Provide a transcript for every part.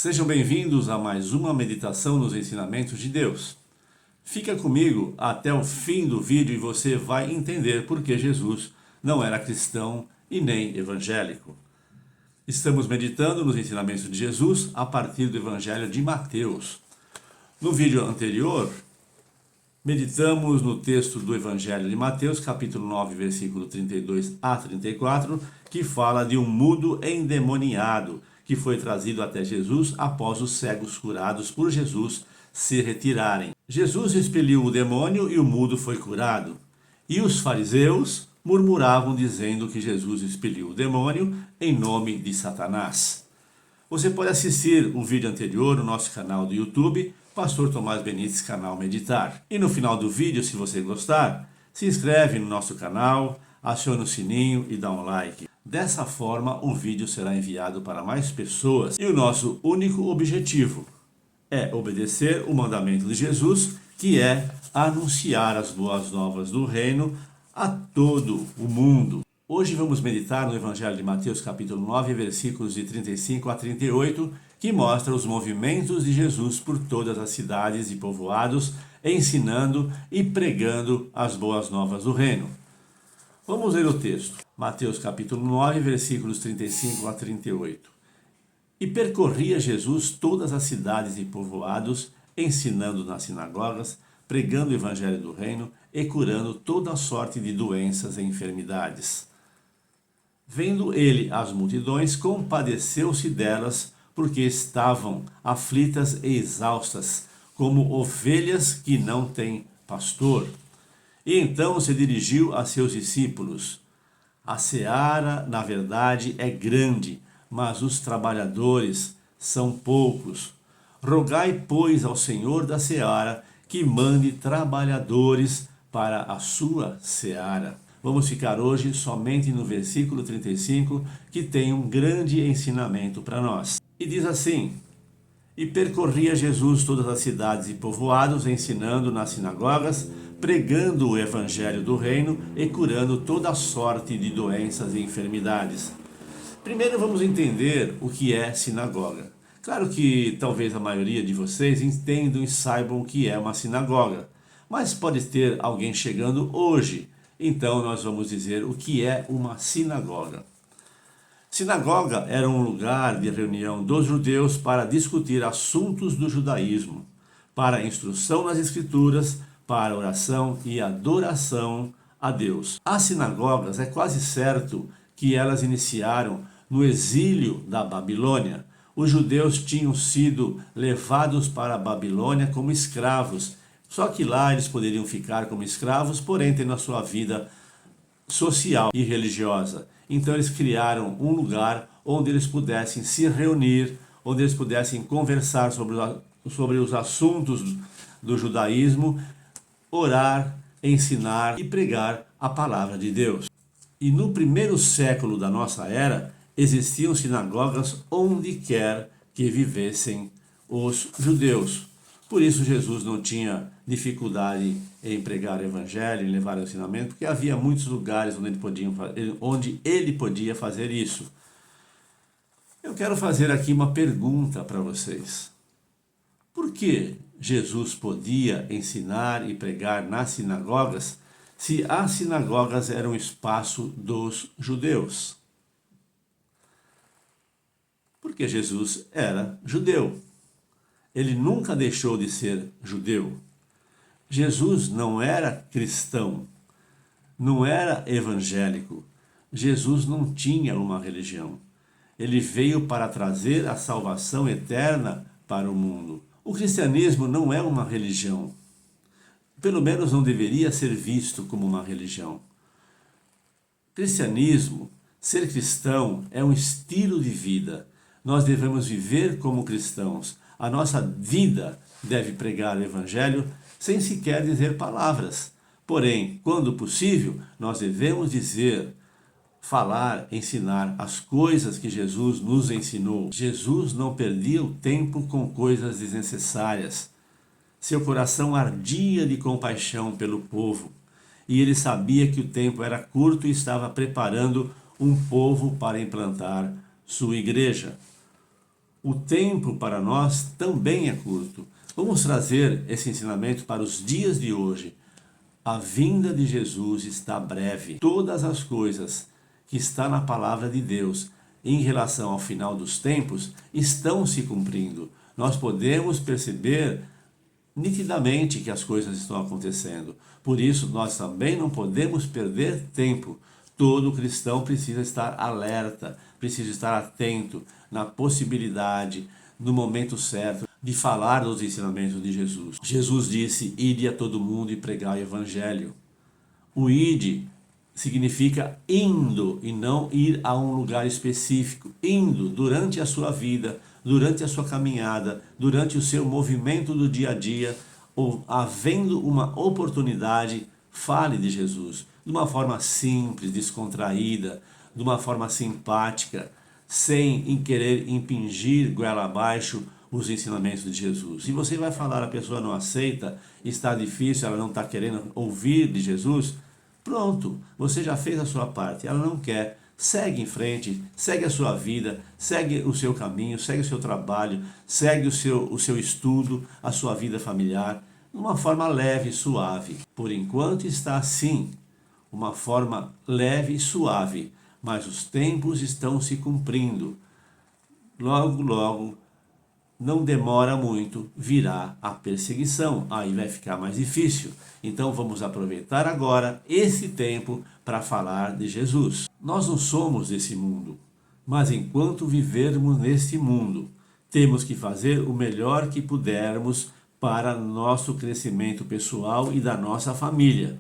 Sejam bem-vindos a mais uma meditação nos ensinamentos de Deus. Fica comigo até o fim do vídeo e você vai entender por que Jesus não era cristão e nem evangélico. Estamos meditando nos ensinamentos de Jesus a partir do Evangelho de Mateus. No vídeo anterior, meditamos no texto do Evangelho de Mateus, capítulo 9, versículo 32 a 34, que fala de um mudo endemoniado que foi trazido até Jesus após os cegos curados por Jesus se retirarem. Jesus expeliu o demônio e o mudo foi curado. E os fariseus murmuravam dizendo que Jesus expeliu o demônio em nome de Satanás. Você pode assistir o vídeo anterior no nosso canal do YouTube, Pastor Tomás Benites, canal Meditar. E no final do vídeo, se você gostar, se inscreve no nosso canal, aciona o sininho e dá um like. Dessa forma, o vídeo será enviado para mais pessoas. E o nosso único objetivo é obedecer o mandamento de Jesus, que é anunciar as boas novas do reino a todo o mundo. Hoje vamos meditar no Evangelho de Mateus, capítulo 9, versículos de 35 a 38, que mostra os movimentos de Jesus por todas as cidades e povoados, ensinando e pregando as boas novas do reino. Vamos ler o texto. Mateus, capítulo 9, versículos 35 a 38. E percorria Jesus todas as cidades e povoados, ensinando nas sinagogas, pregando o evangelho do reino e curando toda sorte de doenças e enfermidades. Vendo ele as multidões, compadeceu-se delas, porque estavam aflitas e exaustas, como ovelhas que não têm pastor. E então se dirigiu a seus discípulos: a seara, na verdade, é grande, mas os trabalhadores são poucos. Rogai, pois, ao Senhor da seara que mande trabalhadores para a sua seara. Vamos ficar hoje somente no versículo 35, que tem um grande ensinamento para nós. E diz assim: E percorria Jesus todas as cidades e povoados, ensinando nas sinagogas, pregando o evangelho do reino e curando toda sorte de doenças e enfermidades. Primeiro vamos entender o que é sinagoga. Claro que talvez a maioria de vocês entendam e saibam o que é uma sinagoga, mas pode ter alguém chegando hoje, então nós vamos dizer o que é uma sinagoga. Sinagoga era um lugar de reunião dos judeus para discutir assuntos do judaísmo, para instrução nas escrituras, para oração e adoração a Deus. As sinagogas, é quase certo que elas iniciaram no exílio da Babilônia. Os judeus tinham sido levados para a Babilônia como escravos, só que lá eles poderiam ficar como escravos, porém tendo a sua vida social e religiosa. Então eles criaram um lugar onde eles pudessem se reunir, onde eles pudessem conversar sobre os assuntos do judaísmo, orar, ensinar e pregar a palavra de Deus. E no primeiro século da nossa era, existiam sinagogas onde quer que vivessem os judeus. Por isso Jesus não tinha dificuldade em pregar o evangelho, em levar o ensinamento, porque havia muitos lugares onde ele podia fazer isso. Eu quero fazer aqui uma pergunta para vocês. Por que Jesus podia ensinar e pregar nas sinagogas se as sinagogas eram espaço dos judeus? Porque Jesus era judeu. Ele nunca deixou de ser judeu. Jesus não era cristão, não era evangélico. Jesus não tinha uma religião. Ele veio para trazer a salvação eterna para o mundo. O cristianismo não é uma religião. Pelo menos não deveria ser visto como uma religião. Cristianismo, ser cristão, é um estilo de vida. Nós devemos viver como cristãos. A nossa vida deve pregar o evangelho sem sequer dizer palavras. Porém, quando possível, nós devemos dizer, falar, ensinar as coisas que Jesus nos ensinou. Jesus não perdia o tempo com coisas desnecessárias. Seu coração ardia de compaixão pelo povo. E ele sabia que o tempo era curto e estava preparando um povo para implantar sua igreja. O tempo para nós também é curto. Vamos trazer esse ensinamento para os dias de hoje. A vinda de Jesus está breve. Todas as coisas que está na palavra de Deus em relação ao final dos tempos estão se cumprindo. Nós podemos perceber nitidamente que as coisas estão acontecendo. Por isso, nós também não podemos perder tempo. Todo cristão precisa estar alerta, precisa estar atento na possibilidade, no momento certo, de falar dos ensinamentos de Jesus. Jesus disse: ide a todo mundo e pregai o evangelho. O ide significa indo e não ir a um lugar específico. Indo durante a sua vida, durante a sua caminhada, durante o seu movimento do dia a dia, ou havendo uma oportunidade, fale de Jesus de uma forma simples, descontraída, de uma forma simpática, sem querer impingir goela abaixo os ensinamentos de Jesus. Se você vai falar, a pessoa não aceita, está difícil, ela não está querendo ouvir de Jesus, pronto, você já fez a sua parte, ela não quer. Segue em frente, segue a sua vida, segue o seu caminho, segue o seu trabalho, segue o seu estudo, a sua vida familiar, de uma forma leve e suave. Por enquanto está assim, uma forma leve e suave, mas os tempos estão se cumprindo. Logo, logo, não demora muito, virá a perseguição. Aí vai ficar mais difícil. Então vamos aproveitar agora esse tempo para falar de Jesus. Nós não somos desse mundo, mas enquanto vivermos neste mundo, temos que fazer o melhor que pudermos para nosso crescimento pessoal e da nossa família.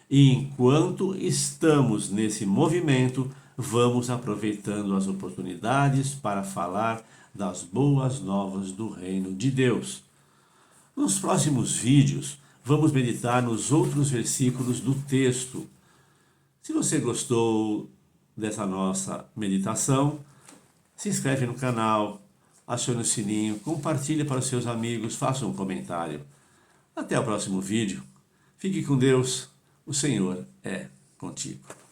E enquanto estamos nesse movimento, vamos aproveitando as oportunidades para falar das boas novas do reino de Deus. Nos próximos vídeos, vamos meditar nos outros versículos do texto. Se você gostou dessa nossa meditação, se inscreve no canal, acione o sininho, compartilhe para os seus amigos, faça um comentário. Até o próximo vídeo. Fique com Deus. O Senhor é contigo.